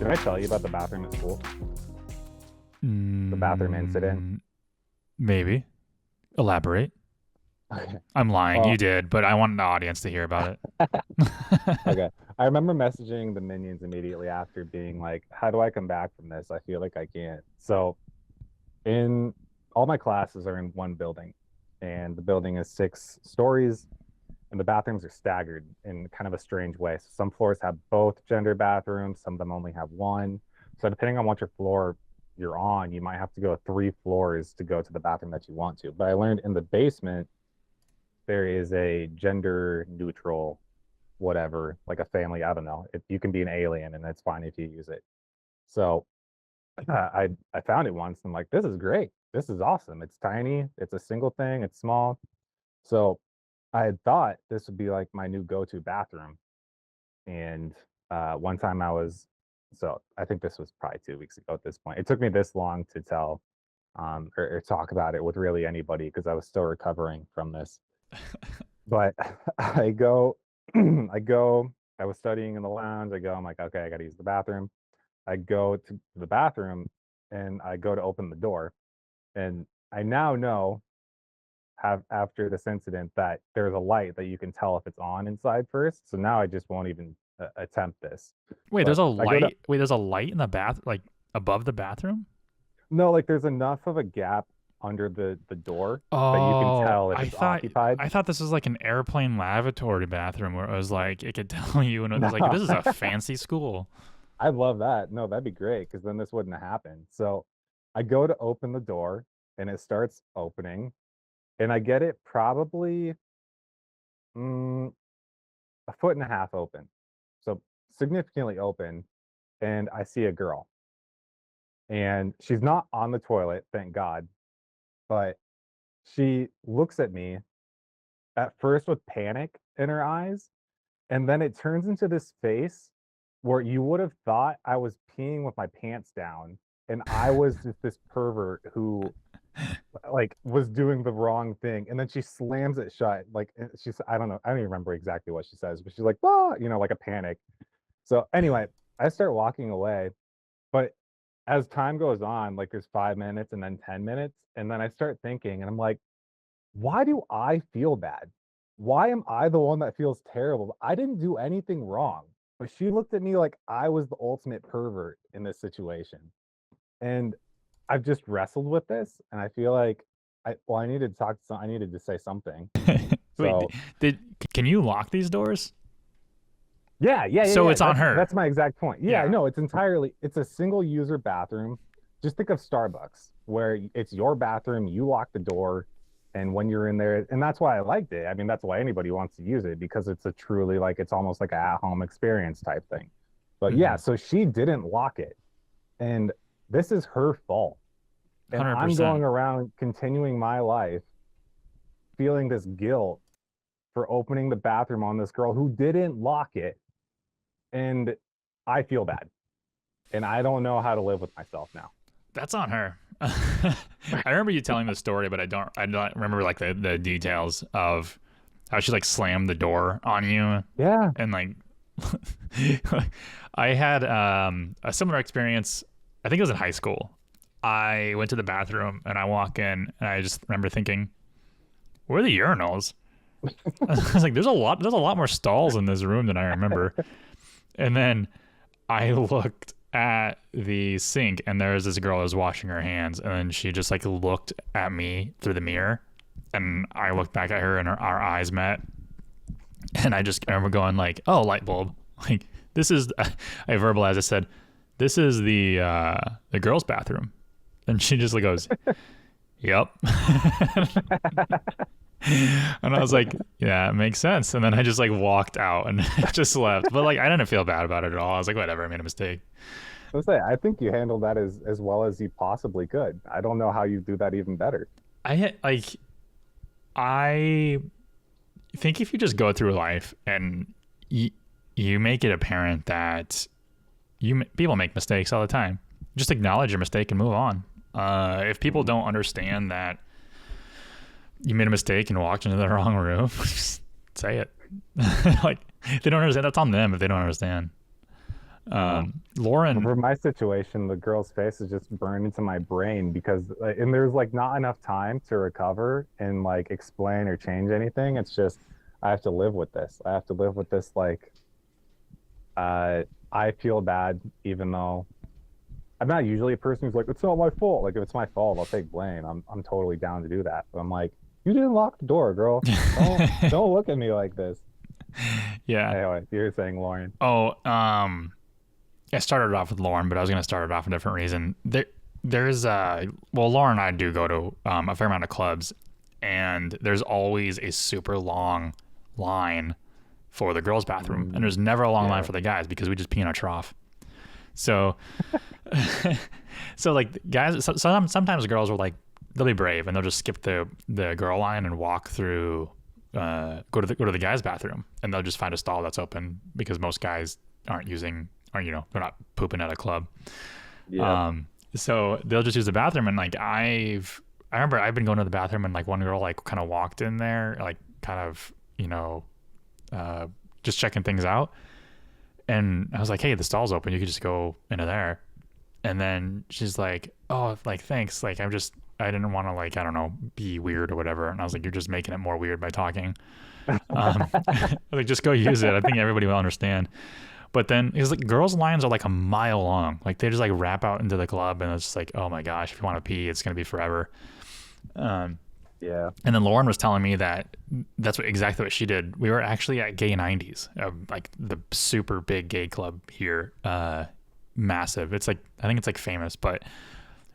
Did I tell you about the bathroom at school? The bathroom incident? Mm, maybe. Elaborate. Okay. I'm lying. You Well, did, but I want the audience to hear about it. okay. I remember messaging the minions immediately after being like, how do I come back from this? I feel like I can't. So in all my classes are in one building, and the building is 6 stories, and the bathrooms are staggered in kind of a strange way. So some floors have both gender bathrooms, some of them only have one. So depending on what your floor you're on, you might have to go 3 floors to go to the bathroom that you want to. But I learned in the basement there is a gender neutral whatever, like a family. I don't know. You can be an alien, and it's fine if you use it. So I found it once. And I'm like, this is great. This is awesome. It's tiny. It's a single thing. It's small. So I had thought this would be like my new go-to bathroom. And one time so I think this was probably 2 weeks ago at this point. It took me this long to tell or talk about it with really anybody because I was still recovering from this. But I go, I was studying in the lounge. I'm like, okay, I got to use the bathroom. I go to the bathroom and I go to open the door. And I now know, have after this incident, that there's a light that you can tell if it's on inside first. So now I just won't even attempt this. Wait, there's But a I go to, light. Wait, there's a light in the bath, like above the bathroom? no, like there's enough of a gap under the door that you can Oh, tell if I it's thought occupied. I thought this was like an airplane lavatory bathroom where it was like it could tell you, and it was like No, this is a fancy school. I love that. No, that'd be great because then this wouldn't happen. So I go to open the door and it starts opening, and I get it probably mm, a foot and a half open. So significantly open. And I see a girl, and she's not on the toilet, thank God, but she looks at me at first with panic in her eyes. And then it turns into this face where you would have thought I was peeing with my pants down, and I was just this pervert who like was doing the wrong thing. And then she slams it shut. Like she's, I don't know, I don't even remember exactly what she says, but she's like, ah, like a panic. So anyway, I start walking away, but as time goes on, like there's 5 minutes and then 10 minutes, and then I start thinking, and I'm like, why do I feel bad? Why am I the one that feels terrible? I didn't do anything wrong. But she looked at me like I was the ultimate pervert in this situation. And I've just wrestled with this, and I feel like I needed to talk to I needed to say something. Wait, So did can you lock these doors? yeah, yeah, yeah, So yeah. it's on That's her. my exact point. Yeah, Yeah. no, it's a single user bathroom. Just think of Starbucks, where it's your bathroom, you lock the door, and when you're in there, and that's why I liked it. I mean, that's why anybody wants to use it because it's a truly like it's almost like a at-home experience type thing. But yeah, Mm-hmm. so she didn't lock it, and this is her fault. And I'm 100%. going around continuing my life feeling this guilt for opening the bathroom on this girl who didn't lock it, and I feel bad, and I don't know how to live with myself now. That's on her. I remember you telling the story, but I don't remember like the details of how she like slammed the door on you Yeah. and like I had a similar experience. I think it was in high school. I went to the bathroom and I walk in and I just remember thinking, where are the urinals? I was like, there's a lot more stalls in this room than I remember. And then I looked at the sink and there was this girl who was washing her hands, and then she just like looked at me through the mirror, and I looked back at her and our eyes met, and I just remember going like, oh, light bulb. Like this is I verbalized, I said, this is the girls' bathroom. And she just like goes, yep. And I was like, yeah, it makes sense. And then I just like walked out and just left. But like I didn't feel bad about it at all. I was like, whatever, I made a mistake. I think you handled that as well as you possibly could. I don't know how you do that even better. I think if you just go through life and you make it apparent that people make mistakes all the time, just acknowledge your mistake and move on. If people Mhm. don't understand that you made a mistake and walked into the wrong room, just say it. Like, if they don't understand, that's on them if they don't understand. No. Lauren, For my situation, the girl's face is just burned into my brain because, and there's like not enough time to recover and like explain or change anything. It's just, I have to live with this. I have to live with this. Like, I feel bad, even though I'm not usually a person who's like, it's not my fault. Like, if it's my fault, I'll take blame. I'm totally down to do that. But I'm like, you didn't lock the door, girl. Don't look at me like this. yeah. Anyway, you're saying Lauren. Oh, I started off with Lauren, but I was going to start it off a different reason. There's well, Lauren and I do go to a fair amount of clubs, and there's always a super long line for the girls' bathroom, and there's never a long line Yeah. for the guys because we just pee in a trough. So, so like guys, sometimes girls will like they'll be brave and they'll just skip the girl line and walk through, go to the guys' bathroom, and they'll just find a stall that's open because most guys aren't using, or they're not pooping at a club. Yeah. So they'll just use the bathroom, and like I remember I've been going to the bathroom, and like one girl like kind of walked in there, like kind of just checking things out, and I was like, hey, the stall's open, you could just go into there. And then she's like, oh, like thanks, like I didn't want to, like, I don't know, be weird or whatever. And I was like, you're just making it more weird by talking. Like, just go use it. I think everybody will understand. But then it's like girls' lines are like a mile long. Like they just like wrap out into the club, and it's just like, oh my gosh, if you want to pee, it's gonna be forever. Um, Yeah. and then Lauren was telling me that that's exactly what she did. We were actually at Gay 90s, like the super big gay club here, massive. It's like, I think it's like famous, but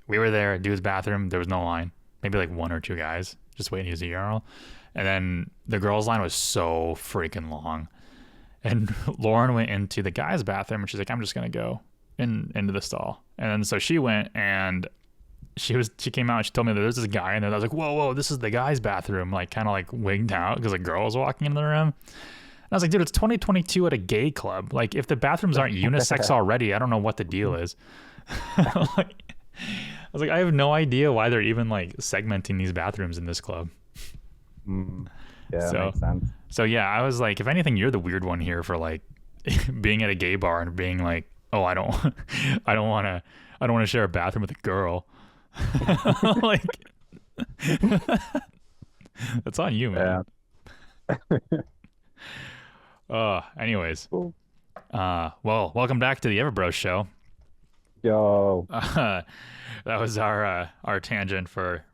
we were there at dude's bathroom. There was no line, maybe like one or two guys just waiting to use the urinal. And then the girls' line was so freaking long. And Lauren went into the guys' bathroom, and she's like, I'm just going to go into the stall. And then so she went, and she came out and she told me that there's this guy in there. I was like, whoa, this is the guys' bathroom, like kind of like wigged out because a girl was walking into the room. And I was like, dude, it's 2022 at a gay club. Like, if the bathrooms aren't unisex already, I don't know what the deal is. Like, I was like, I have no idea why they're even like segmenting these bathrooms in this club. Yeah, that So, makes sense. so yeah, I was like, if anything, you're the weird one here for like being at a gay bar and being like, oh, I don't want to share a bathroom with a girl. Like, that's on you, man. Anyways, Cool. well, welcome back to the Everbro Show. Yo. That was our tangent for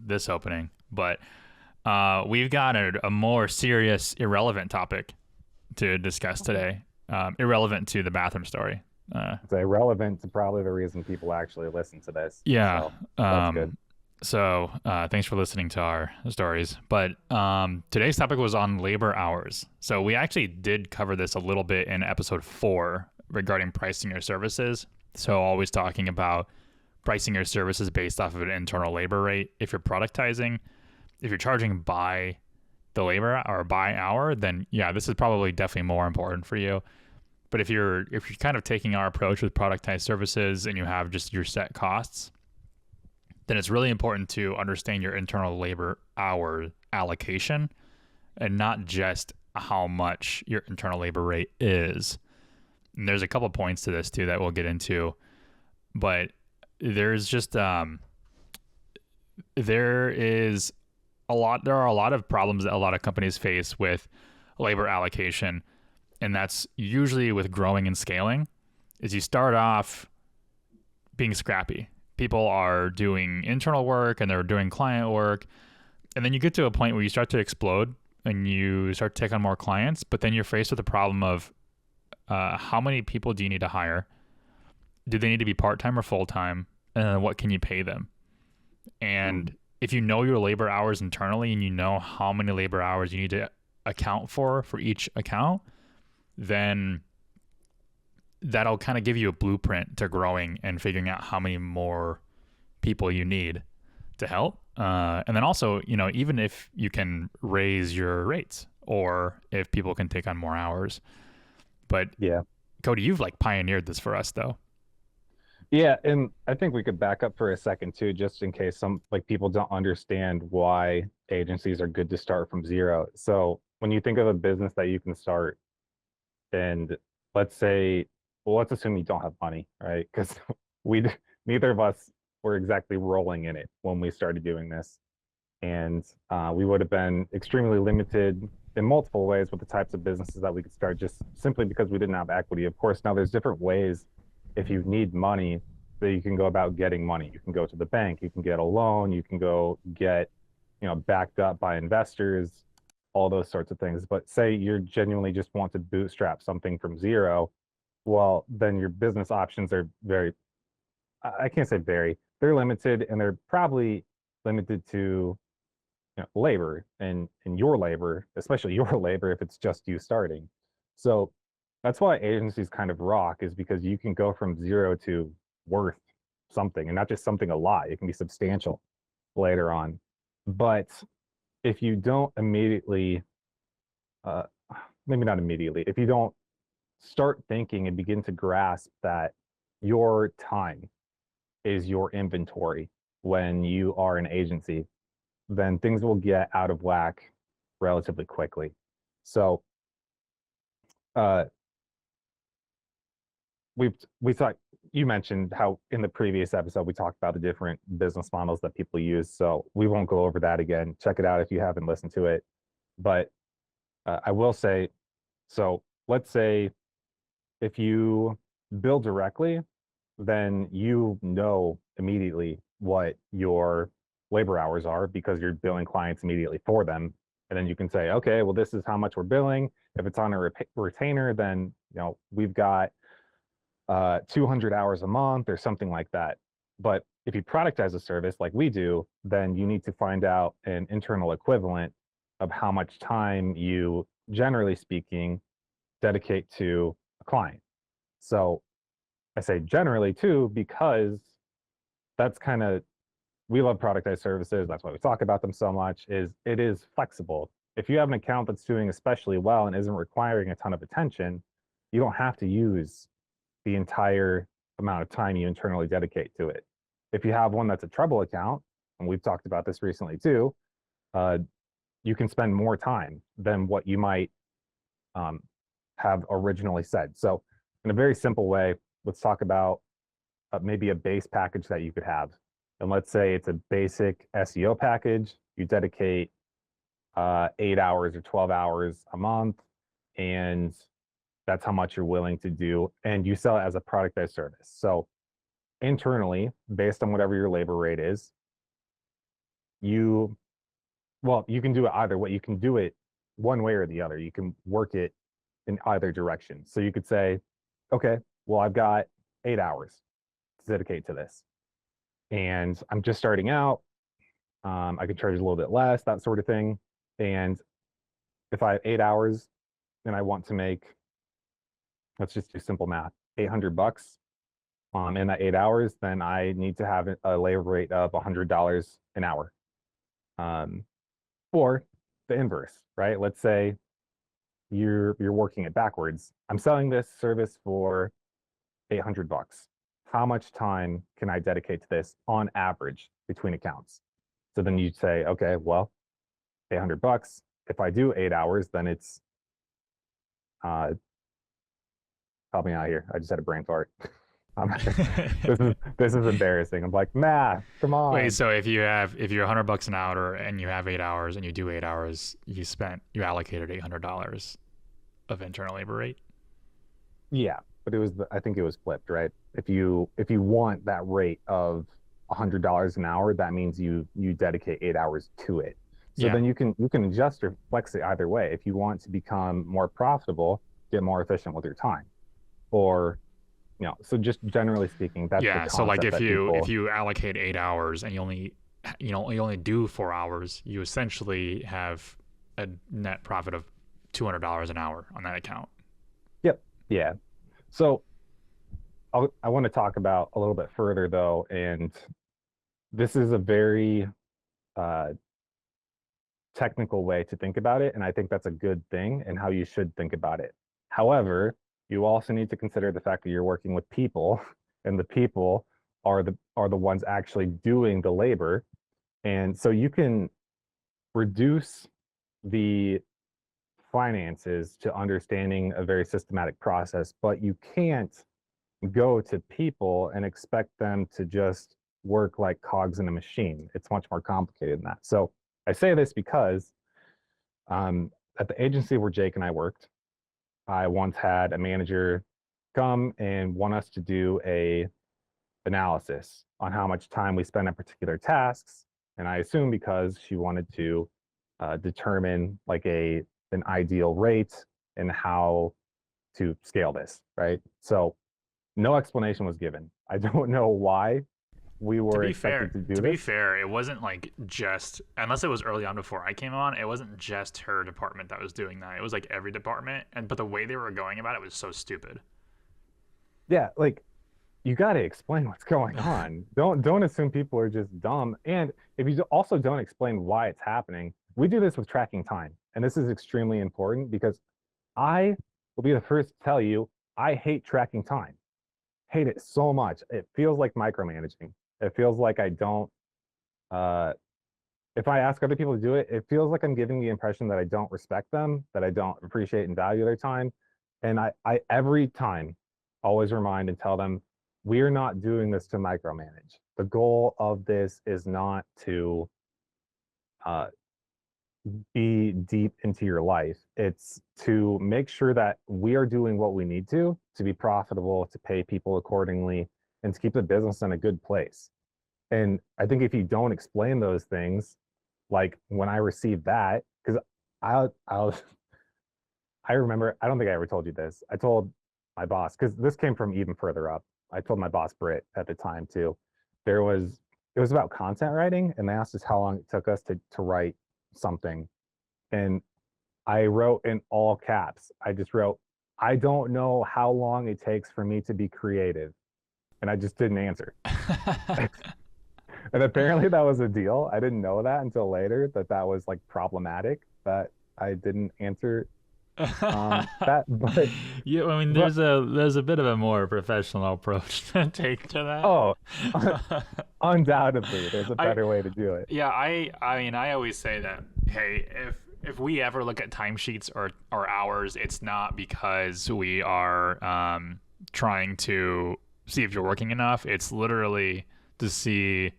this opening, but we've got a more serious, irrelevant topic to discuss today. Irrelevant to the bathroom story. It's irrelevant to probably the reason people actually listen to this. Yeah. So that's good. So thanks for listening to our stories. But today's topic was on labor hours. So we actually did cover this a little bit in episode 4 regarding pricing your services. So always talking about pricing your services based off of an internal labor rate. If you're productizing, if you're charging by the labor or by hour, then yeah, this is probably definitely more important for you. But if you're kind of taking our approach with productized services and you have just your set costs, then it's really important to understand your internal labor hour allocation and not just how much your internal labor rate is. And there's a couple points to this too that we'll get into, but there's just there are a lot of problems that a lot of companies face with labor allocation, and that's usually with growing and scaling. Is you start off being scrappy. People are doing internal work and they're doing client work, and then you get to a point where you start to explode and you start to take on more clients, but then you're faced with the problem of how many people do you need to hire? Do they need to be part-time or full-time? And what can you pay them? And if you know your labor hours internally and you know how many labor hours you need to account for each account, then that'll kind of give you a blueprint to growing and figuring out how many more people you need to help. And then also, even if you can raise your rates or if people can take on more hours. But Yeah. Cody, you've like pioneered this for us though. Yeah, and I think we could back up for a second too, just in case some like people don't understand why agencies are good to start from zero. So when you think of a business that you can start, and let's say well, let's assume you don't have money, right? Because we neither of us were exactly rolling in it when we started doing this, and we would have been extremely limited in multiple ways with the types of businesses that we could start just simply because we didn't have equity. Of course, now there's different ways if you need money that you can go about getting money. You can go to the bank, you can get a loan, you can go get, backed up by investors, all those sorts of things. But say you're genuinely just want to bootstrap something from zero, well, then your business options are very, I can't say very, they're limited, and they're probably limited to labor and your labor, especially your labor if it's just you starting. So that's why agencies kind of rock, is because you can go from zero to worth something, and not just something a lot. It can be substantial later on. But if you don't immediately, uh, maybe not immediately, if you don't start thinking and begin to grasp that your time is your inventory when you are an agency, then things will get out of whack relatively quickly. So uh, we thought you mentioned how in the previous episode we talked about the different business models that people use. So we won't go over that again. Check it out if you haven't listened to it. But I will say, so let's say if you bill directly, then you know immediately what your labor hours are because you're billing clients immediately for them. And then you can say, okay, well, this is how much we're billing. If it's on a retainer, then we've got 200 hours a month or something like that. But if you productize a service like we do, then you need to find out an internal equivalent of how much time you, generally speaking, dedicate to a client. So I say generally too, because that's kind of, we love productized services. That's why we talk about them so much, is it is flexible. If you have an account that's doing especially well and isn't requiring a ton of attention, you don't have to use the entire amount of time you internally dedicate to it. If you have one that's a trouble account, and we've talked about this recently too, uh, you can spend more time than what you might um, have originally said. So, in a very simple way, let's talk about maybe a base package that you could have. And let's say it's a basic SEO package. You dedicate 8 hours or 12 hours a month, and that's how much you're willing to do. And you sell it as a productized service. So internally, based on whatever your labor rate is, you, well, you can do it either way. You can do it one way or the other. You can work it in either direction. So you could say, okay, well, I've got 8 hours to dedicate to this, and I'm just starting out. I could charge a little bit less, that sort of thing. And if I have 8 hours and I want to make, let's just do simple math, $800 in that 8 hours, then I need to have a labor rate of $100 an hour. Um, or the inverse, right? Let's say you're working it backwards. I'm selling this service for $800. How much time can I dedicate to this on average between accounts? So then you'd say, okay, well, $800. If I do 8 hours, then it's uh, help me out here. I just had a brain fart. This is embarrassing. I'm like, math, come Wait, on. so if you're $100 an hour and you have 8 hours and you do 8 hours, you allocated $800 of internal labor rate. Yeah, but I think it was flipped, right? If you want that rate of $100 an hour, that means you dedicate 8 hours to it. So Yeah, then you can adjust or flex it either way. If you want to become more profitable, get more efficient with your time, or so just generally speaking, that's the yeah. So like concept that if people. you allocate 8 hours and you only do 4 hours, you essentially have a net profit of $200 an hour on that account. Yep, yeah. So I want to talk about a little bit further though, and this is a very uh, technical way to think about it, and I think that's a good thing and how you should think about it. However, you also need to consider the fact that you're working with people, and the people are the ones actually doing the labor, and so you can reduce the finances to understanding a very systematic process, but you can't go to people and expect them to just work like cogs in a machine. It's much more complicated than that. So I say this because um, at the agency where Jake and I worked, I once had a manager come and want us to do a analysis on how much time we spend on particular tasks. And I assume because she wanted to determine like a an ideal rate and how to scale this, right? So no explanation was given. I don't know why we To were be expected fair, to do to be this. fair, it wasn't like just unless it was early on before I came on. It wasn't just her department that was doing that. It was like every department, and but the way they were going about it was so stupid. Yeah, like you got to explain what's going on. Don't assume people are just dumb. And if you also don't explain why it's happening, we do this with tracking time. And this is extremely important because I will be the first to tell you I hate tracking time. Hate it so much. It feels like micromanaging. It feels like I don't uh if I ask other people to do it, it feels like I'm giving the impression that I don't respect them, that I don't appreciate and value their time. And I every time always remind and tell them, we're not doing this to micromanage. The goal of this is not to uh, be deep into your life. It's to make sure that we are doing what we need to be profitable, to pay people accordingly, and to keep the business in a good place. And I think if you don't explain those things, like when I received that, because I'll I remember, I don't think I ever told you this. I told my boss, because this came from even further up. I told my boss Britt at the time too. There was it was about content writing, and they asked us how long it took us to write something. And I wrote in all caps. I just wrote, I don't know how long it takes for me to be creative. And I just didn't answer. And apparently that was a deal. I didn't know that until later that that was like problematic that I didn't answer that Yeah, I mean, but there's a bit of a more professional approach to take to oh that. undoubtedly there's a I better way to do it. yeah, I mean, I always say that hey, if we ever look at timesheets or hours, it's not because we are trying to see if you're working enough. It's literally to see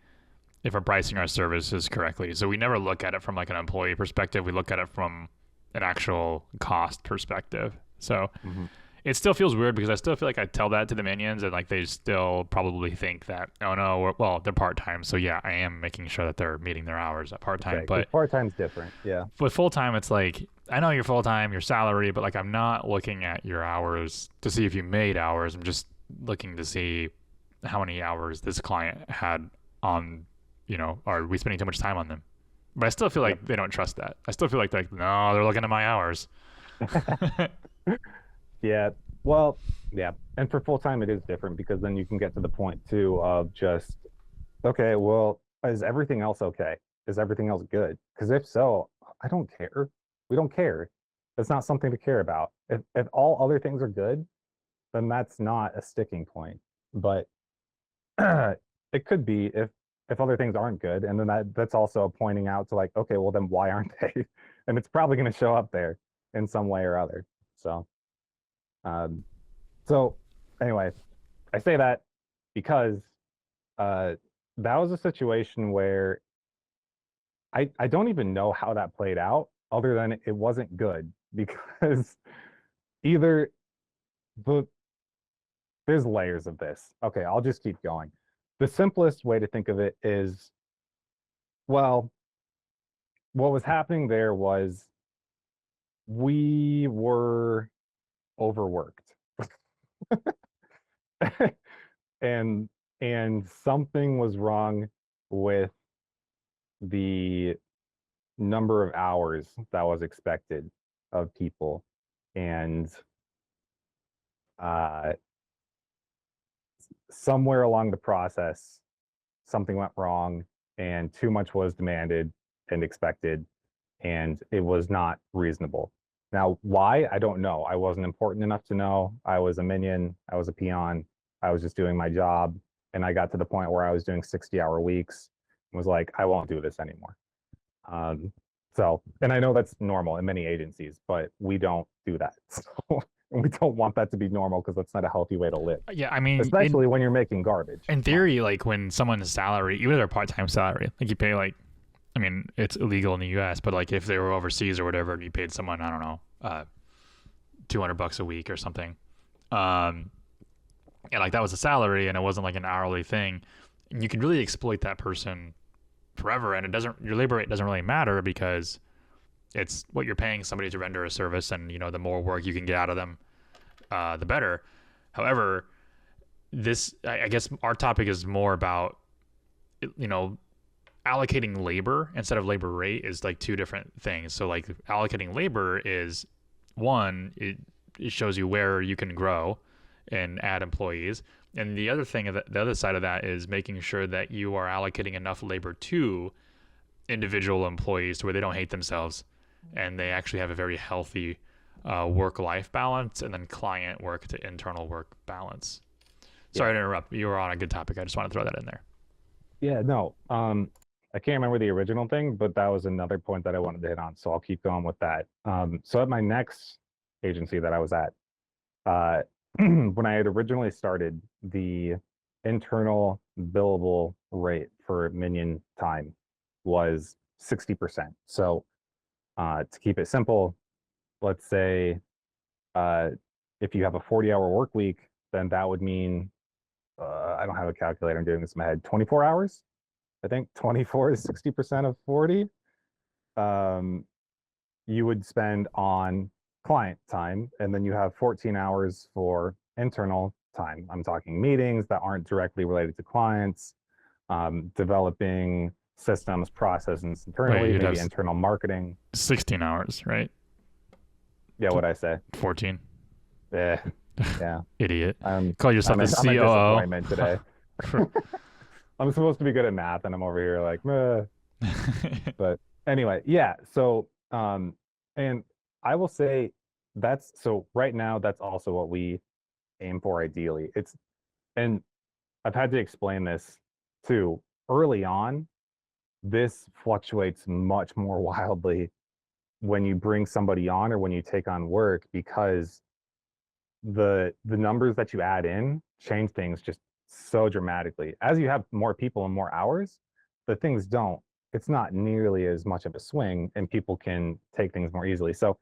if we're pricing our services correctly. So we never look at it from like an employee perspective. We look at it from an actual cost perspective. So Mhm. it still feels weird because I still feel like I tell that to the minions and like they still probably think that, oh no, well, they're part time. So yeah, I am making sure that they're meeting their hours at part time. Okay, because But part-time's different. Yeah. with full time, it's like, I know you're full time, your salary, but like I'm not looking at your hours to see if you made hours. I'm just looking to see how many hours this client had on, are we spending too much time on them? But I still feel Yep. like they don't trust that. I still feel like no, they're looking at my hours. Yeah. Well, yeah. And for full-time it is different because then you can get to the point too of just, okay, well, is everything else okay? Is everything else good? Because if so, I don't care. We don't care. It's not something to care about. If all other things are good, then that's not a sticking point. But it could be if other things aren't good, and then that's also pointing out to like, okay, well then why aren't they? And it's probably going to show up there in some way or other. So, um, so anyway, I say that because uh, that was a situation where I don't even know how that played out, other than it wasn't good because either the there's layers of this. Okay, I'll just keep going. The simplest way to think of it is, well, what was happening there was we were overworked. and and something was wrong with the number of hours that was expected of people. And uh, somewhere along the process, something went wrong and too much was demanded and expected, and it was not reasonable. Now, why? I don't know. I wasn't important enough to know. I was a minion, I was a peon, I was just doing my job. And I got to the point where I was doing 60-hour weeks and was like, I won't do this anymore. Um, and I know that's normal in many agencies, but we don't do that. So And we don't want that to be normal because that's not a healthy way to live, Yeah, I mean, especially when you're making garbage in money. theory, like when someone's salary, even their part-time salary, like you pay like, I mean, it's illegal in the U.S., but like if they were overseas or whatever, and you paid someone, I don't know, $200 a week or something, um, and like that was a salary, and it wasn't like an hourly thing, and you could really exploit that person forever, and it doesn't, your labor rate doesn't really matter because it's what you're paying somebody to render a service, and you know the more work you can get out of them, the better. However, this, I guess our topic is more about, you know, allocating labor instead of labor rate is like two different things. So like allocating labor is one, it shows you where you can grow and add employees. And the other thing, the other side of that is making sure that you are allocating enough labor to individual employees to where they don't hate themselves and they actually have a very healthy work-life balance, and then client work to internal work balance. Sorry Yeah. to interrupt. You were on a good topic. I just want to throw that in there. Yeah, no. I can't remember the original thing, but that was another point that I wanted to hit on. So I'll keep going with that. So at my next agency that I was at, uh, when I had originally started, the internal billable rate for minion time was 60%. So to keep it simple, let's say uh, if you have a 40-hour work week, then that would mean I don't have a calculator. I'm doing this in my head. 24 hours. I think 24 is 60% of 40. Um, you would spend on client time, and then you have 14 hours for internal time. I'm talking meetings that aren't directly related to clients, developing systems, processes Wait, internally, you'd have maybe internal marketing. 16 hours, right? Yeah, what I say? 14. Yeah, yeah. Idiot. I'm Call yourself the I'm a COO. disappointment today. I'm supposed to be good at math, and I'm over here like, meh. But anyway, yeah. So, and I will say that's so right now, that's also what we aim for ideally. And I've had to explain this too. Early on, this fluctuates much more wildly when you bring somebody on or when you take on work because the numbers that you add in change things just so dramatically. As you have more people and more hours, the things don't. It's not nearly as much of a swing, and people can take things more easily. So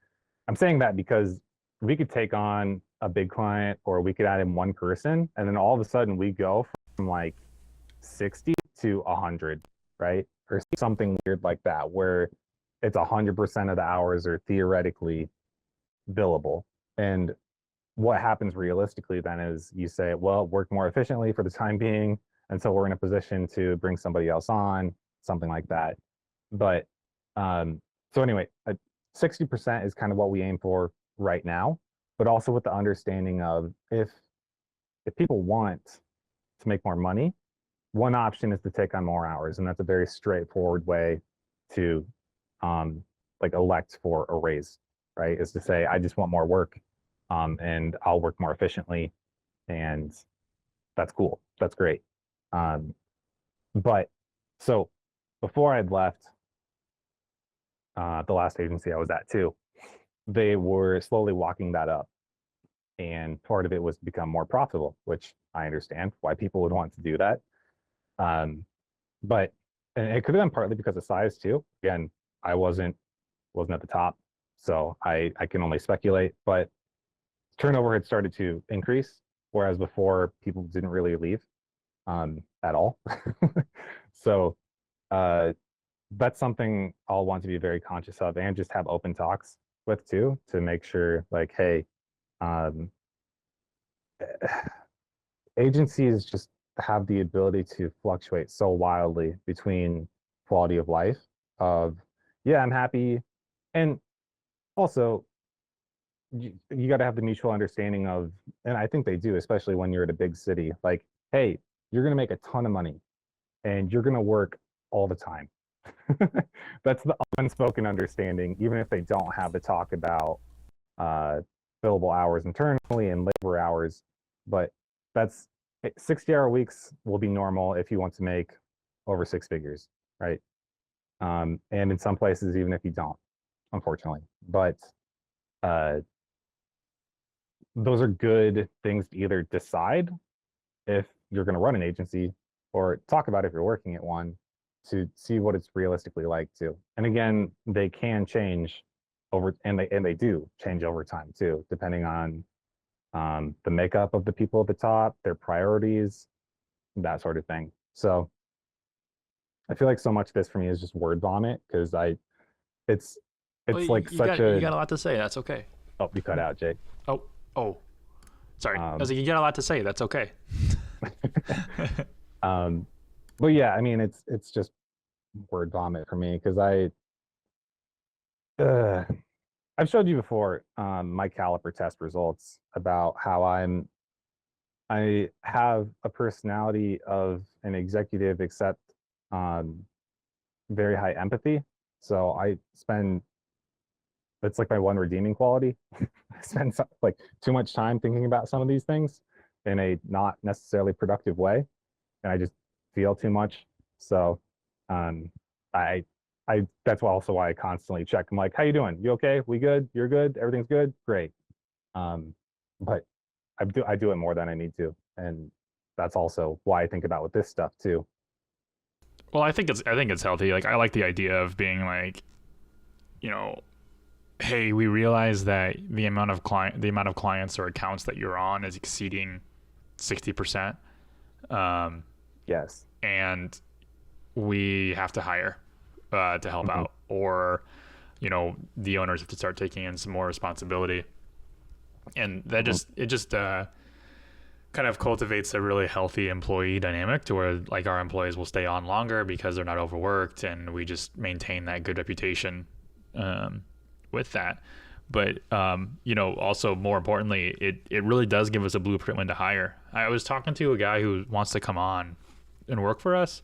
I'm saying that because we could take on a big client or we could add in one person, and then all of a sudden we go from like 60 to 100, right? Or something weird like that, where it's 100% of the hours are theoretically billable. And what happens realistically then is you say, well, work more efficiently for the time being until we're in a position to bring somebody else on, something like that. But so anyway, 60% is kind of what we aim for right now, but also with the understanding of if people want to make more money, one option is to take on more hours, and that's a very straightforward way to um, like elect for a raise, right? Is to say, I just want more work, and I'll work more efficiently, and that's cool. That's great. Um, but so before I'd left the last agency I was at too, they were slowly walking that up, and part of it was to become more profitable, which I understand why people would want to do that. Um, but and it could have been partly because of size too. Again, I wasn't at the top, so I can only speculate. But turnover had started to increase, whereas before people didn't really leave at all. So uh, that's something I'll want to be very conscious of and just have open talks with too to make sure like, hey, um, agencies just have the ability to fluctuate so wildly between quality of life of yeah, I'm happy, and also you got to have the mutual understanding of, and I think they do, especially when you're at a big city, like, hey, you're going to make a ton of money and you're going to work all the time. That's the unspoken understanding, even if they don't have the talk about uh, billable hours internally and labor hours. But that's 60-hour weeks will be normal if you want to make over six figures, right? And in some places, even if you don't, unfortunately. But uh, those are good things to either decide if you're going to run an agency or talk about if you're working at one to see what it's realistically like too. And again, they can change over and they do change over time too, depending on the makeup of the people at the top, their priorities, that sort of thing. So I feel like so much of this for me is just word vomit because it's Well, it's like such you a got a lot to say. That's okay. oh you cut out Jake. Oh, oh, sorry. I was Um, like, you got a lot to say. That's okay. um, but yeah, I mean it's just word vomit for me because uh, I've showed you before my caliper test results about how I have a personality of an executive except um, very high empathy. So I spend that's like my one redeeming quality. I spend like too much time thinking about some of these things in a not necessarily productive way, and I just feel too much. So, um, I, that's also why I constantly check. I'm like, "How you doing? You okay? We good? You're good? Everything's good? Great." Um, but I do it more than I need to, and that's also why I think about with this stuff too. Well, I think it's healthy. Like I like the idea of being like, you know, hey, we realize that the amount of clients or accounts that you're on is exceeding 60%, Yes. and we have to hire to help Hmm. out, or the owners have to start taking in some more responsibility, and that Hmm. just kind of cultivates a really healthy employee dynamic to where like our employees will stay on longer because they're not overworked, and we just maintain that good reputation um, with that. But also more importantly, it really does give us a blueprint when to hire. I was talking to a guy who wants to come on and work for us,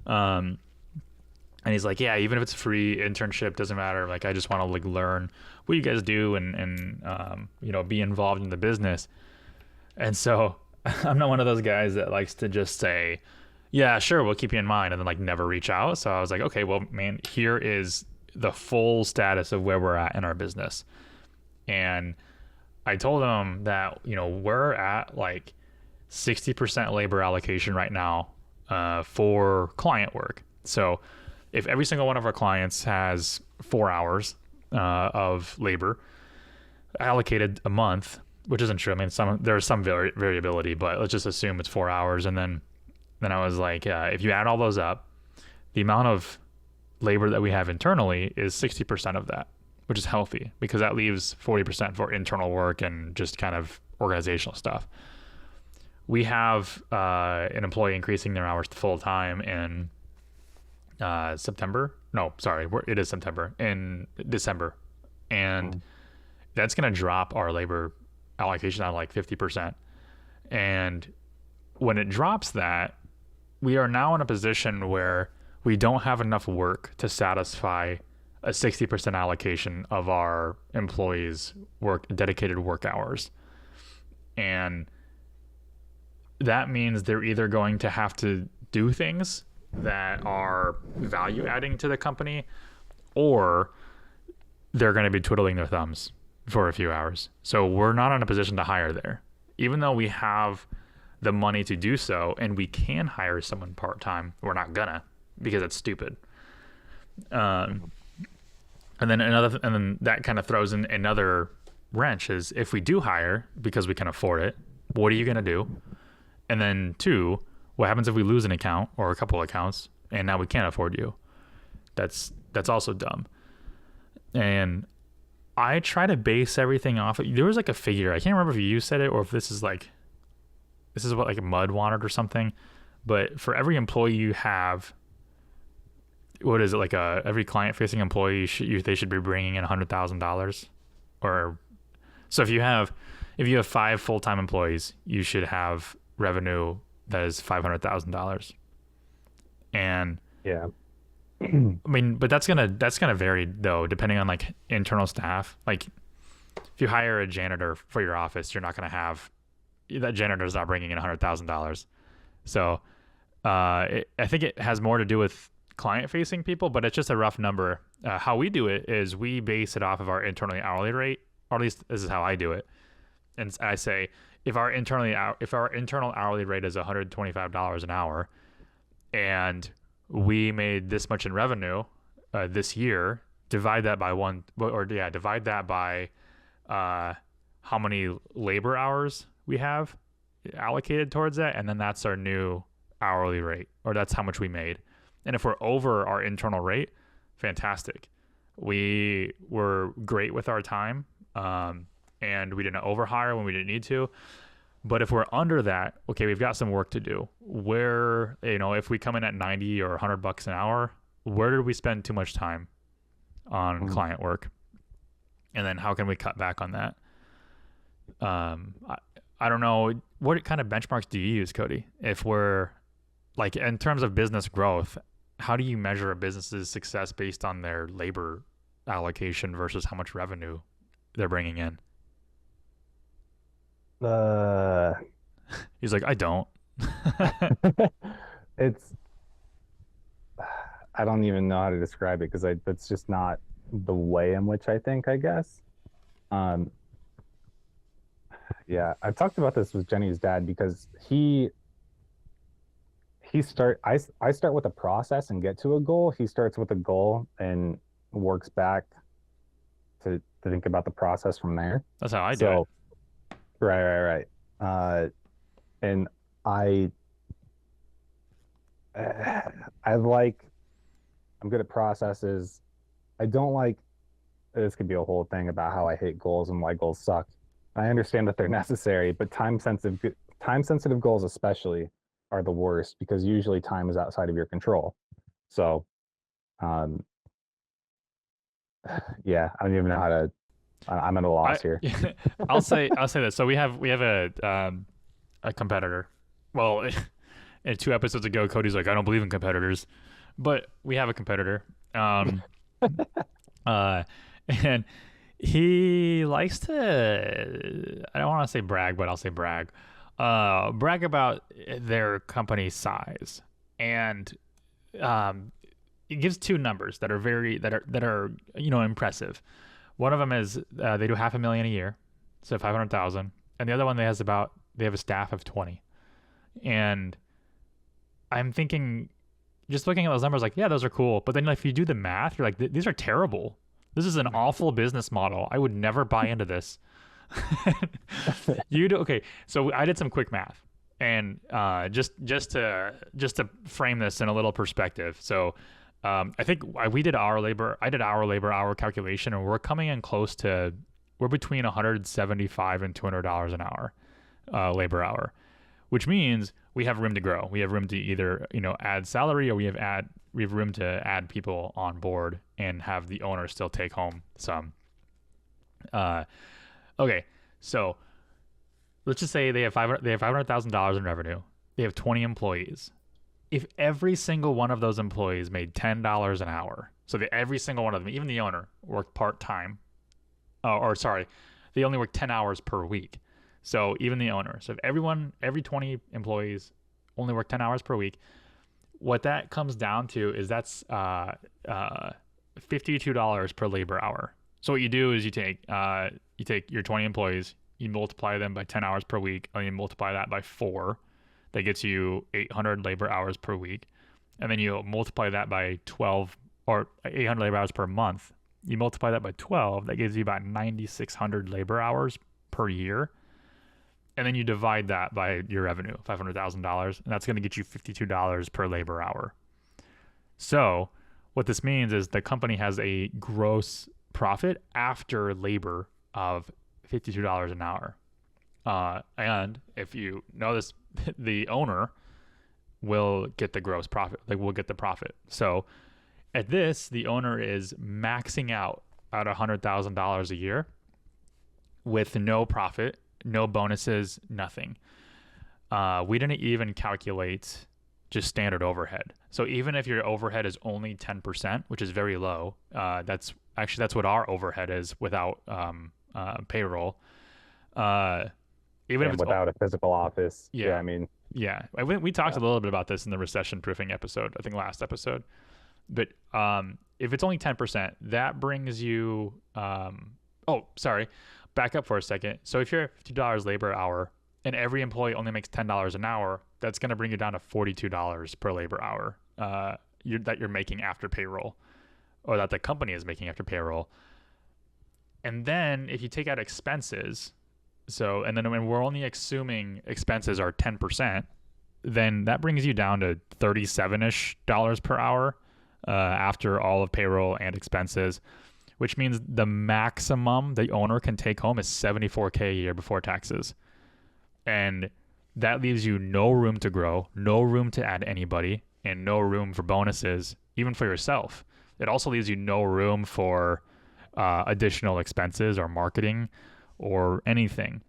um, and he's like, yeah, even if it's a free internship, doesn't matter. Like, I just want to like learn what you guys do and be involved in the business. And so I'm not one of those guys that likes to just say, yeah, sure, we'll keep you in mind, and then like never reach out. So I was like, okay, well, man, here is the full status of where we're at in our business. And I told him that, we're at like 60% labor allocation right now for client work. So if every single one of our clients has 4 hours of labor allocated a month, which isn't true. I mean, there's some variability, but let's just assume it's 4 hours. And then I was like, if you add all those up, the amount of labor that we have internally is 60% of that, which is healthy because that leaves 40% for internal work and just kind of organizational stuff. We have an employee increasing their hours to full time in September. No, sorry, it is September, in December. And that's going to drop our labor allocation on like 50%. And when it drops that, we are now in a position where we don't have enough work to satisfy a 60% allocation of our employees' dedicated work hours. And that means they're either going to have to do things that are value adding to the company, or they're going to be twiddling their thumbs for a few hours. So we're not in a position to hire there, even though we have the money to do so and we can hire someone part-time. We're not gonna, because it's stupid. And then that kind of throws in another wrench is if we do hire because we can afford it, what are you going to do? And then two, what happens if we lose an account or a couple of accounts and now we can't afford you? That's also dumb. And I try to base everything off. There was like a figure. I can't remember if you said it or if this is what like Mud wanted or something. But for every employee you have, what is it, like every client facing employee they should be bringing in $100,000, or so if you have 5 full-time employees, you should have revenue that is $500,000. And Yeah. I mean, but that's gonna vary though, depending on like internal staff. Like if you hire a janitor for your office, you're not gonna have that janitor's not bringing in $100,000. So I think it has more to do with client facing people, but it's just a rough number. How we do it is we base it off of our internally hourly rate, or at least this is how I do it. and I say if our internal hourly rate is $125 an hour, and we made this much in revenue this year, divide that by divide that by how many labor hours we have allocated towards that, and then that's our new hourly rate, or that's how much we made. And if we're over our internal rate, fantastic. We were great with our time, and we didn't overhire when we didn't need to. But if we're under that, okay, we've got some work to do. Where, if we come in at 90 or $100 an hour, where did we spend too much time on client work? And then how can we cut back on that? I don't know. What kind of benchmarks do you use, Cody? If we're like, in terms of business growth, how do you measure a business's success based on their labor allocation versus how much revenue they're bringing in? He's like, I don't. It's I don't even know how to describe it because that's just not the way in which I think, I guess. Um, yeah, I've talked about this with Jenny's dad because I start with a process and get to a goal. He starts with a goal and works back to think about the process from there. That's how I do it. Right. And I I'm good at processes. I don't like this could be a whole thing about how I hate goals and why goals suck. I understand that they're necessary, but time sensitive goals especially are the worst because usually time is outside of your control. So, um, yeah, I don't even know how to. I'm at a loss here. I'll say this. So we have a competitor. Well, in 2 episodes ago, Cody's like, I don't believe in competitors, but we have a competitor. And he likes to, I don't want to say brag, but I'll say brag about their company size. And it gives 2 numbers that are impressive. One of them is they do $500,000 a year, so 500,000, and the other one they have a staff of 20. And I'm thinking, just looking at those numbers, like, yeah, those are cool. But then if you do the math, you're like, these are terrible. This is an awful business model. I would never buy into this. Okay. So I did some quick math, and just to frame this in a little perspective. So I think I did our labor hour calculation, and we're coming in close to, we're between $175 and $200 an hour labor hour, which means we have room to grow. We have room to either add salary, or we have room to add people on board and have the owner still take home some. Okay, so let's just say they have $500,000 in revenue. They have 20 employees. If every single one of those employees made $10 an hour, so that every single one of them, even the owner, worked part-time, they only work 10 hours per week. So even the owner, so if every 20 employees only work 10 hours per week, what that comes down to is that's $52 per labor hour. So what you do is you take your 20 employees, you multiply them by 10 hours per week, and you multiply that by 4. That gets you 800 labor hours per week. And then you multiply that by 12, or 800 labor hours per month. You multiply that by 12, that gives you about 9,600 labor hours per year. And then you divide that by your revenue, $500,000, and that's going to get you $52 per labor hour. So what this means is the company has a gross profit after labor of $52 an hour. And if you notice, the owner will get the gross profit, we'll get the profit. So at this, the owner is maxing out at $100,000 a year with no profit, no bonuses, nothing. We didn't even calculate just standard overhead. So even if your overhead is only 10%, which is very low, that's what our overhead is without payroll. Even if it's without a physical office. Yeah. Yeah. We talked a little bit about this in the recession proofing episode, I think last episode. But if it's only 10%, that brings you, back up for a second. So if you're $50 labor hour and every employee only makes $10 an hour, that's going to bring you down to $42 per labor hour that you're making after payroll, or that the company is making after payroll. And then if you take out expenses, and then when we're only assuming expenses are 10%, then that brings you down to $37-ish per hour after all of payroll and expenses, which means the maximum the owner can take home is $74K a year before taxes. And that leaves you no room to grow, no room to add anybody, and no room for bonuses, even for yourself. It also leaves you no room for additional expenses or marketing or anything.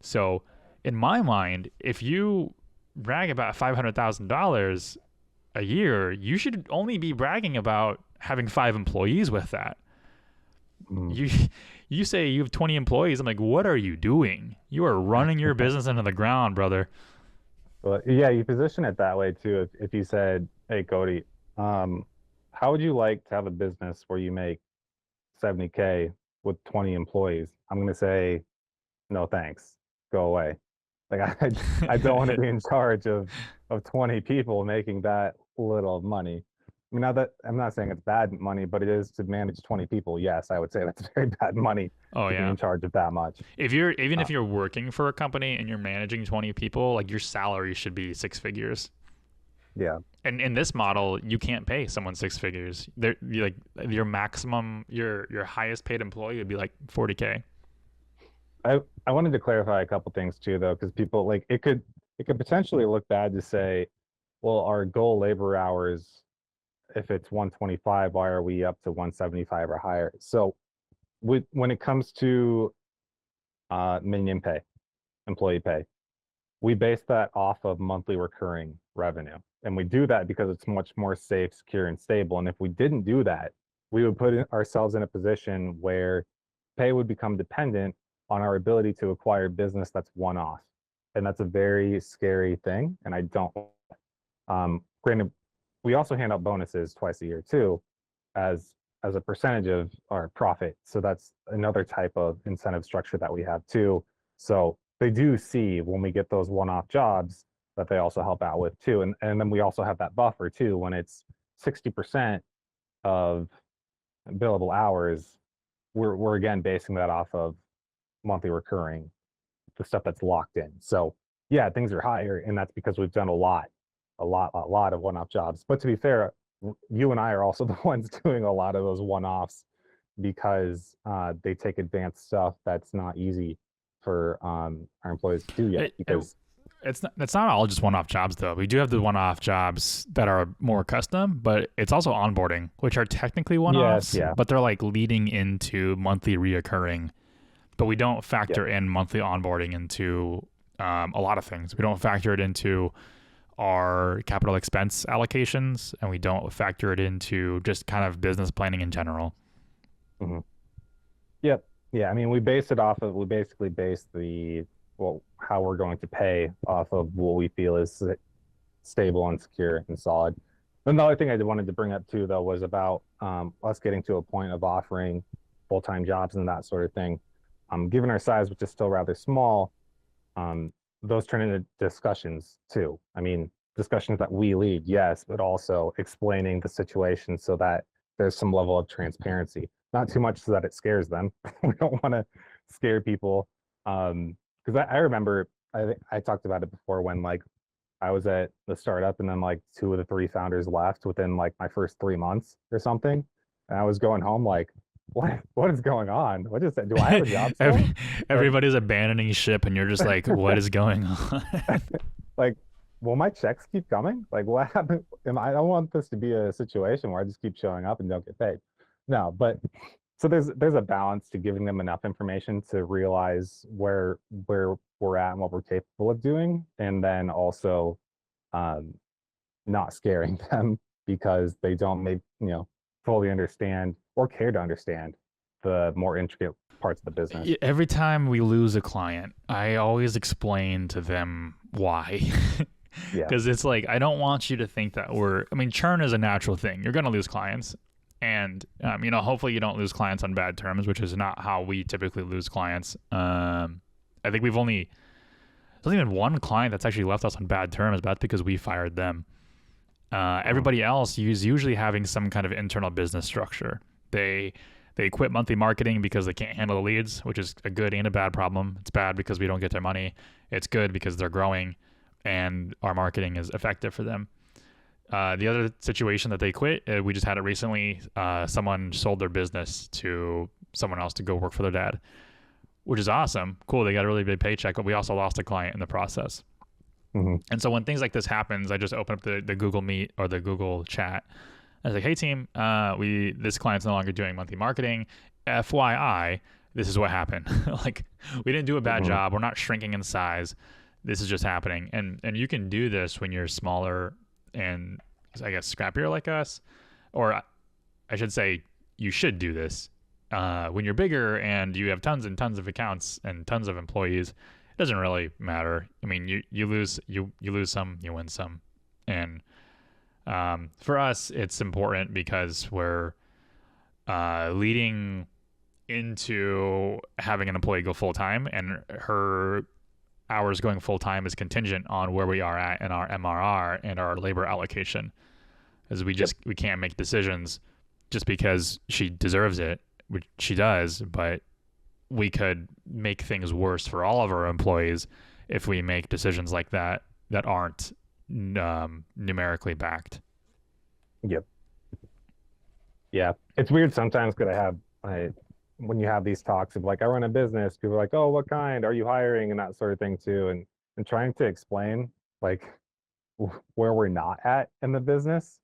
So in my mind, if you brag about $500,000 a year, you should only be bragging about having 5 employees with that. You say you have 20 employees. I'm like, what are you doing? You are running your business into the ground, brother. Well, yeah, you position it that way too. If you said, "Hey, Cody, how would you like to have a business where you make 70K with 20 employees?" I'm going to say, "No, thanks. Go away." Like I don't want to be in charge of 20 people making that little money. I mean, now that I'm not saying it's bad money, but it is to manage 20 people. Yes, I would say that's very bad money Oh to be yeah. in charge of that much. If you're working for a company and you're managing 20 people, like your salary should be 6 figures. Yeah. And in this model, you can't pay someone 6 figures. Like your maximum, your highest paid employee would be like 40K. I wanted to clarify a couple things too, though, because people like it could potentially look bad to say, well, our goal labor hours, if it's 125, why are we up to 175 or higher? So when it comes to minion pay, employee pay, we base that off of monthly recurring revenue. And we do that because it's much more safe, secure, and stable. And if we didn't do that, we would put ourselves in a position where pay would become dependent on our ability to acquire business that's one off. And that's a very scary thing. And I don't, granted, we also hand out bonuses twice a year too, as a percentage of our profit. So that's another type of incentive structure that we have too. So they do see when we get those one-off jobs that they also help out with too. And then we also have that buffer too when it's 60% of billable hours. We're again basing that off of monthly recurring, the stuff that's locked in. So yeah, things are higher, and that's because we've done a lot of one-off jobs. But to be fair, you and I are also the ones doing a lot of those one-offs because they take advanced stuff that's not easy for our employees to do yet. Because it's not all just one-off jobs though. We do have the one-off jobs that are more custom, but it's also onboarding, which are technically one-offs, yes, yeah. but they're like leading into monthly reoccurring. But we don't factor in monthly onboarding into a lot of things. We don't factor it into our capital expense allocations, and we don't factor it into just kind of business planning in general. Mm-hmm. Yep. Yeah. I mean, we basically base how we're going to pay off of what we feel is stable and secure and solid. And the other thing I wanted to bring up too, though, was about us getting to a point of offering full-time jobs and that sort of thing. Given our size, which is still rather small, those turn into discussions too. I mean, discussions that we lead, yes, but also explaining the situation so that there's some level of transparency. Not too much so that it scares them. We don't want to scare people. Because I remember, I talked about it before when like I was at the startup and then like 2 of the 3 founders left within like my first 3 months or something. And I was going home like, what is going on? What is that? Do I have a job still? Everybody's abandoning ship and you're just like, what is going on? Like, will my checks keep coming? Like, what happened? I don't want this to be a situation where I just keep showing up and don't get paid. No, but so there's a balance to giving them enough information to realize where we're at and what we're capable of doing, and then also not scaring them because they don't fully understand or care to understand the more intricate parts of the business. Every time we lose a client, I always explain to them why. Yeah. Because it's like, I don't want you to think that churn is a natural thing. You're going to lose clients. And hopefully you don't lose clients on bad terms, which is not how we typically lose clients. I think there's only been one client that's actually left us on bad terms, but that's because we fired them. Everybody else is usually having some kind of internal business structure. They quit monthly marketing because they can't handle the leads, which is a good and a bad problem. It's bad because we don't get their money. It's good because they're growing and our marketing is effective for them. The other situation that they quit, we just had it recently. Someone sold their business to someone else to go work for their dad, which is awesome. Cool. They got a really big paycheck, but we also lost a client in the process. Mm-hmm. And so when things like this happens, I just open up the Google Meet or the Google chat. I was like, hey team, this client's no longer doing monthly marketing. FYI, this is what happened. Like, we didn't do a bad job. We're not shrinking in size. This is just happening. And you can do this when you're smaller and, I guess, scrappier like us. Or I should say, you should do this. When you're bigger and you have tons and tons of accounts and tons of employees, it doesn't really matter. I mean, you lose some, you win some. And for us, it's important because we're leading into having an employee go full time, and her hours going full time is contingent on where we are at in our MRR and our labor allocation. As we can't make decisions just because she deserves it, which she does, but we could make things worse for all of our employees if we make decisions like that aren't numerically backed. Yep. Yeah. It's weird sometimes because when you have these talks of like, I run a business, people are like, oh, what kind? Are you hiring? And that sort of thing too. And trying to explain like where we're not at in the business.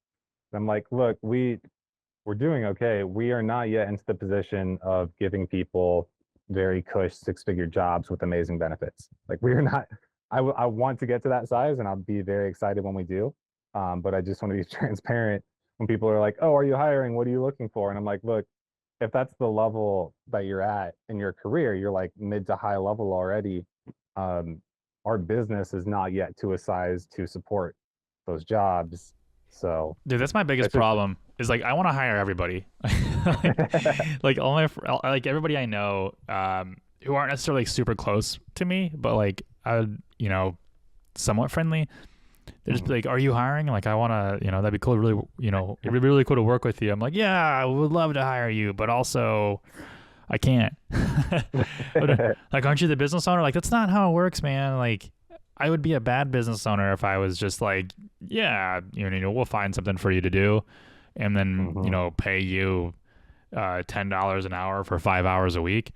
I'm like, look, we're doing okay. We are not yet into the position of giving people very cush 6-figure jobs with amazing benefits. Like, we are not. I want to get to that size, and I'll be very excited when we do. But I just want to be transparent when people are like, "Oh, are you hiring? What are you looking for?" And I'm like, "Look, if that's the level that you're at in your career, you're like mid to high level already. Our business is not yet to a size to support those jobs." So, dude, that's my biggest problem. Is like, I want to hire everybody, like like everybody I know, who aren't necessarily like super close to me, but like somewhat friendly. They just be like, "Are you hiring?" Like, I want to, that'd be cool. Really, it'd be really cool to work with you. I'm like, yeah, I would love to hire you, but also, I can't. Like, aren't you the business owner? Like, that's not how it works, man. Like, I would be a bad business owner if I was just like, yeah, we'll find something for you to do, and then pay you $10 an hour for 5 hours a week.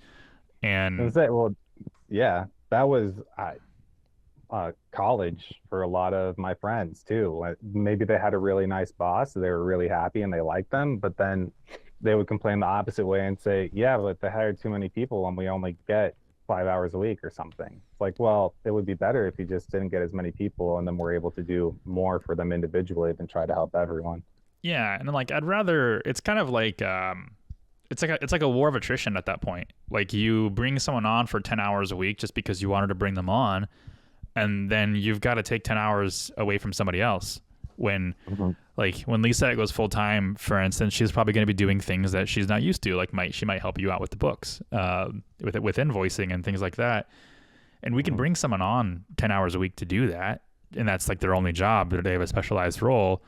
And well, yeah, that was college for a lot of my friends too. Like, maybe they had a really nice boss, so they were really happy and they liked them, but then they would complain the opposite way and say, yeah, but they hired too many people and we only get 5 hours a week or something. It's like, well, it would be better if you just didn't get as many people and then we're able to do more for them individually than try to help everyone. Yeah, and then like, I'd rather, it's kind of like it's like a war of attrition at that point. Like, you bring someone on for 10 hours a week just because you wanted to bring them on, and then you've got to take 10 hours away from somebody else. When like, when Lisa goes full time, for instance, she's probably going to be doing things that she's not used to. Like, she might help you out with the books, with invoicing and things like that. And we can bring someone on 10 hours a week to do that, and that's like their only job. They have a specialized role.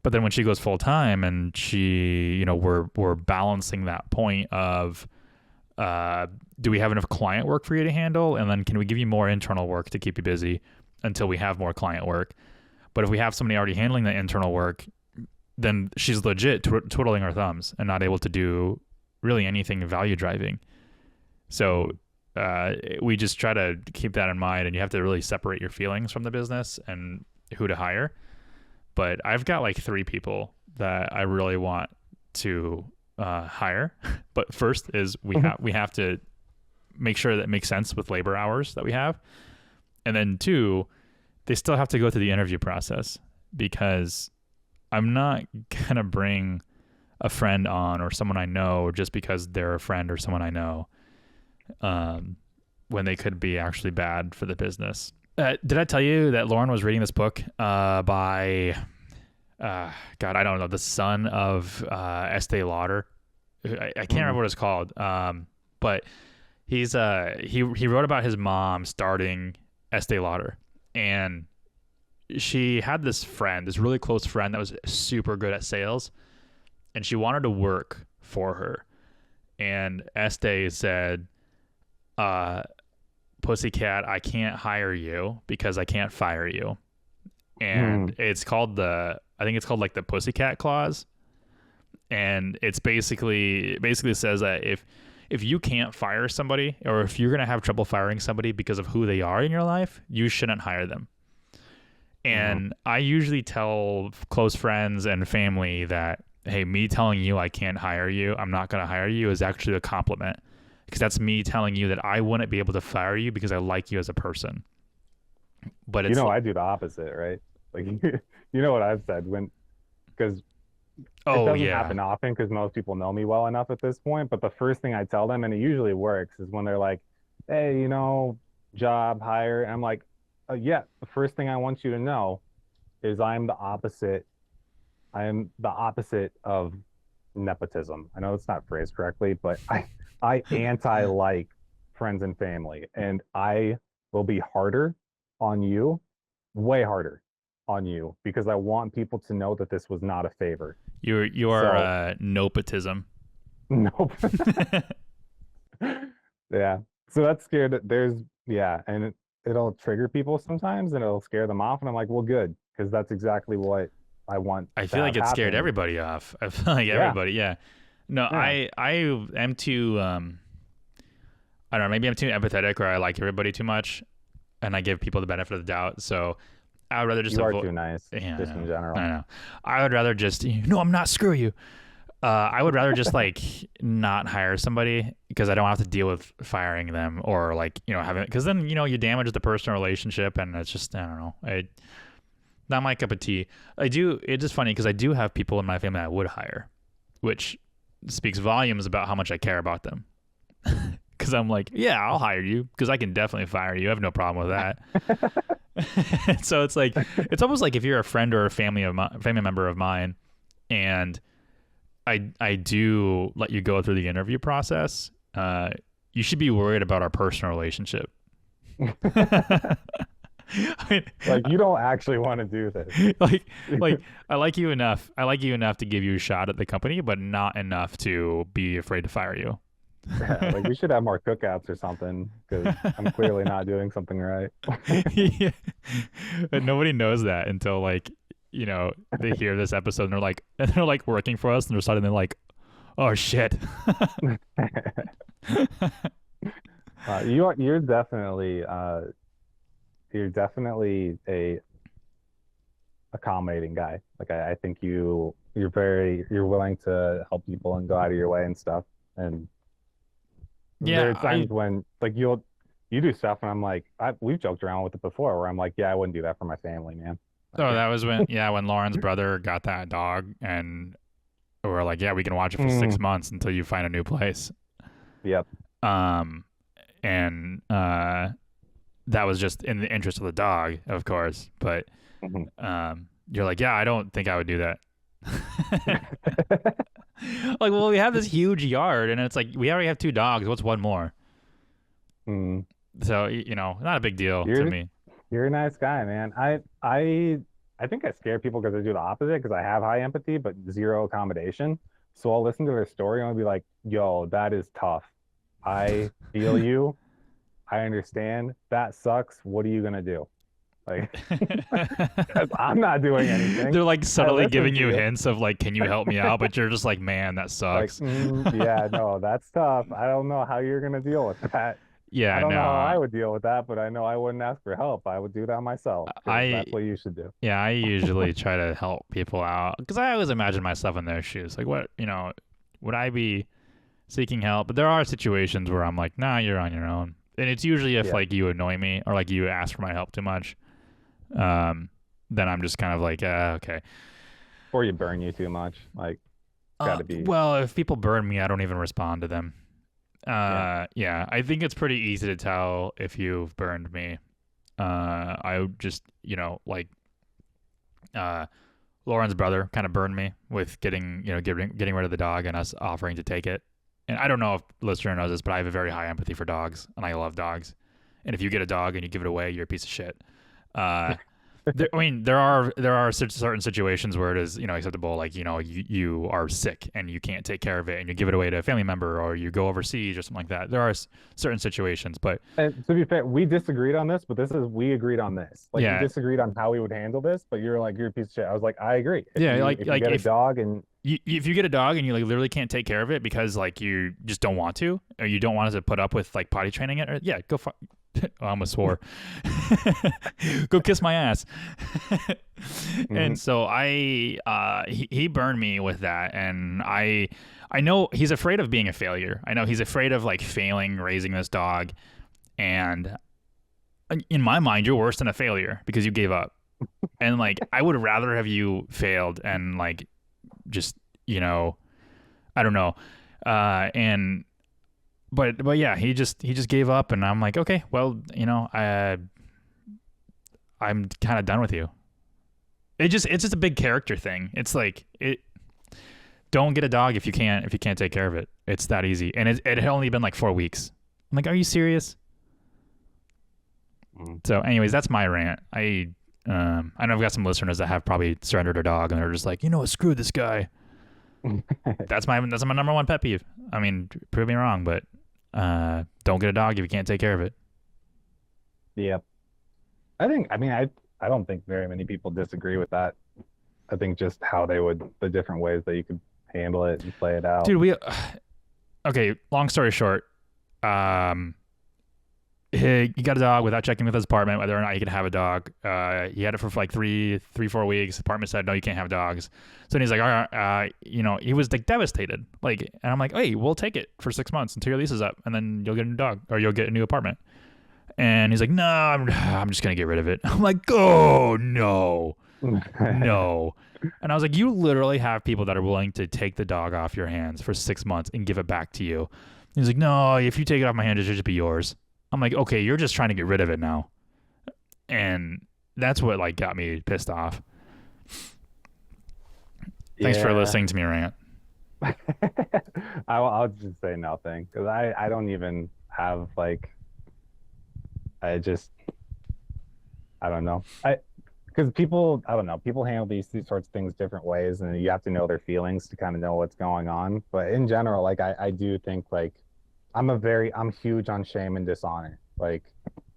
But then when she goes full time and she, we're balancing that point of, do we have enough client work for you to handle? And then can we give you more internal work to keep you busy until we have more client work? But if we have somebody already handling the internal work, then she's legit twiddling her thumbs and not able to do really anything value driving. So we just try to keep that in mind, and you have to really separate your feelings from the business and who to hire. But I've got like 3 people that I really want to hire. But first is we have to make sure that it makes sense with labor hours that we have. And then 2, they still have to go through the interview process, because I'm not going to bring a friend on or someone I know just because they're a friend or someone I know, when they could be actually bad for the business. Did I tell you that Lauren was reading this book by God, I don't know, the son of Estee Lauder. I can't remember Mm. what it's called. But he wrote about his mom starting Estee Lauder, and she had this friend, this really close friend that was super good at sales, and she wanted to work for her. And Estee said, uh, "Pussycat, I can't hire you because I can't fire you." And Mm. it's called I think it's called like the Pussycat Clause, and it's basically says that if you can't fire somebody, or if you're gonna have trouble firing somebody because of who they are in your life, you shouldn't hire them. Mm. And I usually tell close friends and family that, hey, me telling you I can't hire you, I'm not gonna hire you, is actually a compliment, because that's me telling you that I wouldn't be able to fire you because I like you as a person. But You it's know, I do the opposite, right? Like, you know what I've said when, because it oh doesn't yeah, happen often because most people know me well enough at this point. But the first thing I tell them, and it usually works, is when they're like, "Hey, job hire," and I'm like, "Yeah, the first thing I want you to know is I'm the opposite. I am the opposite of nepotism. I know it's not phrased correctly, but I anti like friends and family, and I will be harder on you, way harder on you, because I want people to know that this was not a favor. you are So nopotism. nope. Yeah. So that's scared that yeah, and it'll trigger people sometimes and it'll scare them off. And I'm like, well, good, because that's exactly what I want I to feel like have it scared happen. everybody off. I feel like Yeah. everybody, yeah. No, Yeah. I am too I don't know, maybe I'm too empathetic, or I like everybody too much and I give people the benefit of the doubt. So I would rather just You are avoid. too nice, Yeah, I just in know. I general. know. I would rather just, no, I'm not, screw you. I would rather just like not hire somebody because I don't have to deal with firing them, or like, having, because then, you damage the personal relationship, and it's just, I don't know. Not my cup of tea. It's just funny because I do have people in my family I would hire, which speaks volumes about how much I care about them. Because I'm like, yeah, I'll hire you because I can definitely fire you. I have no problem with that. So it's like, it's almost like if you're a friend or a family member of mine, and I do let you go through the interview process, you should be worried about our personal relationship. I mean, Like you don't actually want to do like this. like I like you enough. I like you enough to give you a shot at the company, but not enough to be afraid to fire you. Yeah, like we should have more cookouts or something because I'm clearly not doing something right. Yeah. But nobody knows that until like, they hear this episode and they're like working for us, and they're suddenly like, oh shit. You're definitely a accommodating guy. Like I think you're willing to help people and go out of your way and stuff. And there Yeah, are times when like you do stuff and I'm like we've joked around with it before where I'm like, yeah, I wouldn't do that for my family, man. oh, Like, that was when Lauren's brother got that dog, and we're like, yeah, we can watch it for six mm, months until you find a new place. yep. Um, and that was just in the interest of the dog, of course. But Mhm. you're like, yeah, I don't think I would do that. Like, well, we have this huge yard, and it's like we already have two dogs. What's one more? Mm. So not a big deal to You're me. you're a nice guy, man. I think I scare people because I do the opposite because I have high empathy but zero accommodation. So I'll listen to their story and I'll be like, "Yo, that is tough. I feel you. I understand. That sucks. What are you gonna do?" Like, 'cause I'm not doing anything. They're like I subtly listen giving to you you. hints of like, can you help me out? But you're just like, man, that Like, sucks. yeah, no, that's tough. I don't know how you're gonna deal with that. I Yeah, don't know how no. I would deal with that, but I know I wouldn't ask for help. I would do that myself because I that's what you should do. Yeah, I usually try to help people out because I always imagine myself in their shoes. Like, what, would I be seeking help? But there are situations where I'm like, nah, you're on your own. And it's usually if Yeah. like you annoy me or like you ask for my help too much. Um, then I'm just kind of like, okay. Or you burn you too much. Like, got to be, Well, if people burn me, I don't even respond to them. yeah. Yeah, I think it's pretty easy to tell if you've burned me. I just, like, uh, Lauren's brother kind of burned me with getting rid of the dog and us offering to take it. And I don't know if listener knows this, but I have a very high empathy for dogs, and I love dogs. And if you get a dog and you give it away, you're a piece of shit. Uh, there are certain situations where it is, acceptable. Like, you are sick and you can't take care of it, and you give it away to a family member, or you go overseas or something like that. There are certain situations, but And to be fair, we disagreed on this, but we agreed on this. Like, yeah, we disagreed on how we would handle this, but you're like, you're a piece of shit. I was like, I agree. If you get a dog and if you get a dog and you like literally can't take care of it because like you just don't want to, or you don't want to put up with like potty training it, or, yeah, go. I almost swore. Go kiss my ass. And so he burned me with that, and I know he's afraid of being a failure. I know he's afraid of like failing raising this dog, and in my mind, you're worse than a failure because you gave up. And like, I would rather have you failed and like just I don't know, and. But yeah, he just gave up, and I'm like, okay, well, I'm kind of done with you. It's just a big character thing. It's like don't get a dog if you can't take care of it. It's that easy. And it had only been like 4 weeks. I'm like, are you serious? So anyways, that's my rant. I know I've got some listeners that have probably surrendered a dog, and they're just like, screw this guy. That's my number one pet peeve. I mean, prove me wrong, but don't get a dog if you can't take care of it. Yeah. I don't think very many people disagree with that. I think just the different ways that you could handle it and play it out. Dude, okay, long story short, he got a dog without checking with his apartment whether or not he could have a dog. He had it for like 4 weeks. The apartment said, no, you can't have dogs. So then he's like, all right, he was like devastated. Like, and I'm like, hey, we'll take it for 6 months until your lease is up, and then you'll get a new dog, or you'll get a new apartment. And he's like, no, I'm just gonna get rid of it. I'm like, oh no, no. And I was like, you literally have people that are willing to take the dog off your hands for 6 months and give it back to you. He's like, no, if you take it off my hands, it should just be yours. I'm like, okay, you're just trying to get rid of it now. And that's what like got me pissed off. Thanks for listening to me rant. I'll just say nothing, because I don't even have like, I don't know. Because people, I don't know, people handle these sorts of things different ways, and you have to know their feelings to kind of know what's going on. But in general, like I do think like I'm huge on shame and dishonor. Like,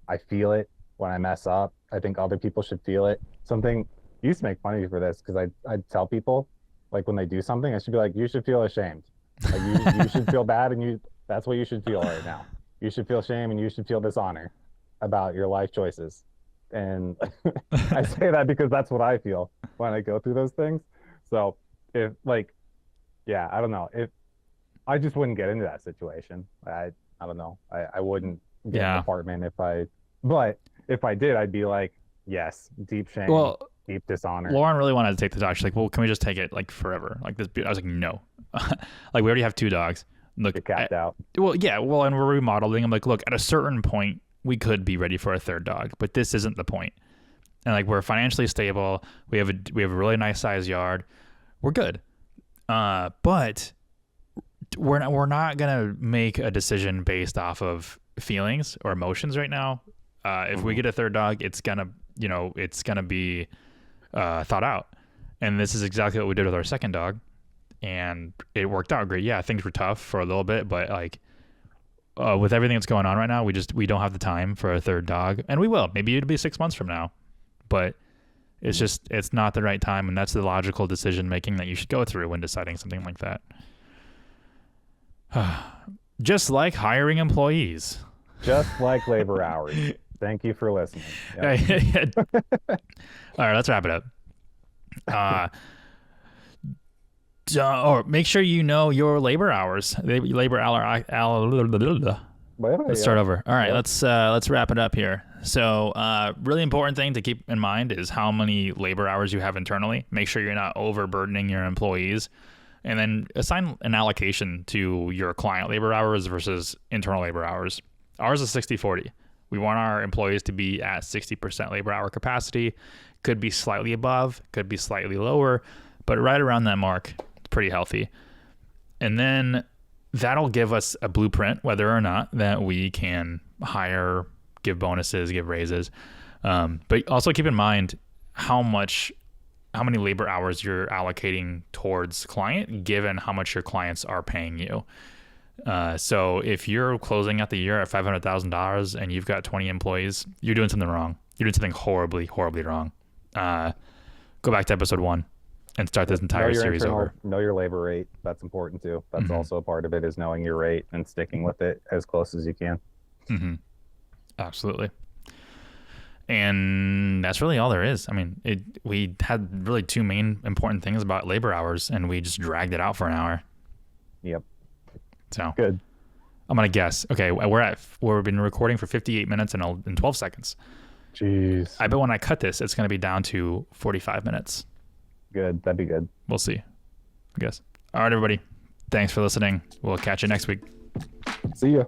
I feel it when I mess up. I think other people should feel it. Something, you used to make fun of me for this, because I'd tell people, like, when they do something, I should be like, you should feel ashamed. Like, you should feel bad, and that's what you should feel right now. You should feel shame, and you should feel dishonor about your life choices. And I say that because that's what I feel when I go through those things. So if like, yeah, I don't know, if I just wouldn't get into that situation. I don't know. I wouldn't get an apartment but if I did, I'd be like, yes, deep shame, deep dishonor. Lauren really wanted to take the dog. She's like, well, can we just take it like forever? Like this. I was like, no. Like, we already have 2 dogs. Look, you're capped out. Well, yeah. Well, and we're remodeling. I'm like, look, at a certain point, we could be ready for a 3rd dog, but this isn't the point. And like, we're financially stable. We have a really nice size yard. We're good. But we're not gonna make a decision based off of feelings or emotions right now. If we get a 3rd dog, it's gonna be thought out. And this is exactly what we did with our 2nd dog, and it worked out great. Yeah, things were tough for a little bit, but like, with everything that's going on right now, we don't have the time for a 3rd dog, and we will. Maybe it'll be 6 months from now, but it's not the right time, and that's the logical decision making that you should go through when deciding something like that. Just like hiring employees. Just like labor hours. Thank you for listening. Yep. All right, let's wrap it up. Or make sure you know your labor hours. Let's start over. All right, let's wrap it up here. So, really important thing to keep in mind is how many labor hours you have internally. Make sure you're not overburdening your employees, and then assign an allocation to your client labor hours versus internal labor hours. Ours is 60-40. We want our employees to be at 60% labor hour capacity. Could be slightly above, could be slightly lower, but right around that mark, it's pretty healthy. And then that'll give us a blueprint, whether or not that we can hire, give bonuses, give raises. But also keep in mind how many labor hours you're allocating towards client, given how much your clients are paying you. So if you're closing out the year at $500,000 and you've got 20 employees, you're doing something wrong. You're doing something horribly, horribly wrong. Go back to episode 1 and start this entire series over. Know your labor rate. That's important too. That's also a part of it, is knowing your rate and sticking with it as close as you can. Absolutely. And that's really all there is. I mean, we had really 2 main important things about labor hours, and we just dragged it out for an hour. Yep. So good. I'm gonna guess. Okay, we've been recording for 58 minutes and 12 seconds. Jeez. I bet when I cut this, it's gonna be down to 45 minutes. Good. That'd be good. We'll see, I guess. All right, everybody. Thanks for listening. We'll catch you next week. See ya.